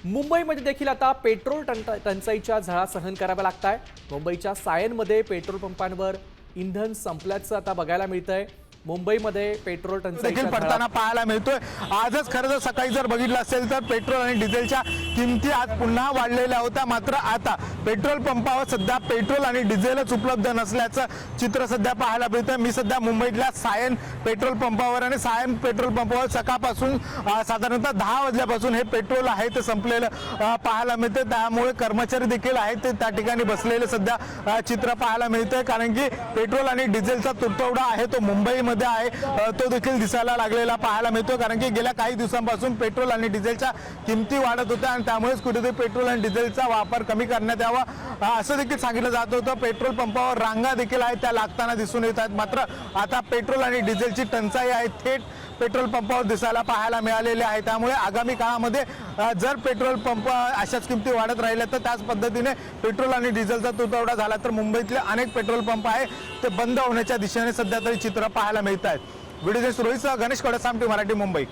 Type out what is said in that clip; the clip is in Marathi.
मुंबईमध्ये देखील आता पेट्रोल टंचाईच्या झळा सहन कराव्या लागताय। मुंबईच्या सायनमध्ये पेट्रोल पंपांवर इंधन संपल्याचं आता बघायला मिळतंय। मुंबईमध्ये पेट्रोल टंचाईच्या पडताना पाहायला मिळतोय। आजच खरं तर सकाळी जर बघितलं असेल तर पेट्रोल आणि डिझेलच्या किमती आज पुन्हा वाढलेल्या होत्या। मात्र आता पेट्रोल पंपावर सध्या पेट्रोल आणि डिझेलच उपलब्ध नसल्याचं चित्र सध्या पाहायला मिळतंय। मी सध्या मुंबईतल्या सायन पेट्रोल पंपावर आणि सायन पेट्रोल पंपावर सकाळपासून साधारणतः 10 वाजल्यापासून हे पेट्रोल आहे ते संपलेलं पाहायला मिळते। त्यामुळे कर्मचारी देखील आहेत ते त्या ठिकाणी बसलेले सध्या चित्र पाहायला मिळतंय, कारण की पेट्रोल आणि डिझेलचा तुटवडा आहे तो मुंबई आहे तो देखील दिसायला लागलेला पाहायला मिळतो। कारण की गेल्या काही दिवसांपासून पेट्रोल आणि डिझेलच्या किमती वाढत होत्या आणि त्यामुळेच कुठेतरी पेट्रोल आणि डिझेलचा वापर कमी करण्यात यावा असं देखील सांगितलं जात होतं। पेट्रोल पंपावर रांगा देखील आहेत त्या लागताना दिसून येत आहेत। मात्र आता पेट्रोल आणि डिझेलची टंचाई आहे थेट पेट्रोल पंपावर दिसायला पाहायला मिळालेले आहे। त्यामुळे आगामी काळामध्ये जर पेट्रोल पंप अशाच किमती वाढत राहिल्या तर त्याच पद्धतीने पेट्रोल आणि डिझेलचा तुटवडा झाला तर मुंबईतले अनेक पेट्रोल पंप आहे ते बंद होण्याच्या दिशेने सध्या तरी चित्र पाहायला मिळत आहेत। Video journalist Rohit Ganesh Kadsamti, Marathi, Mumbai.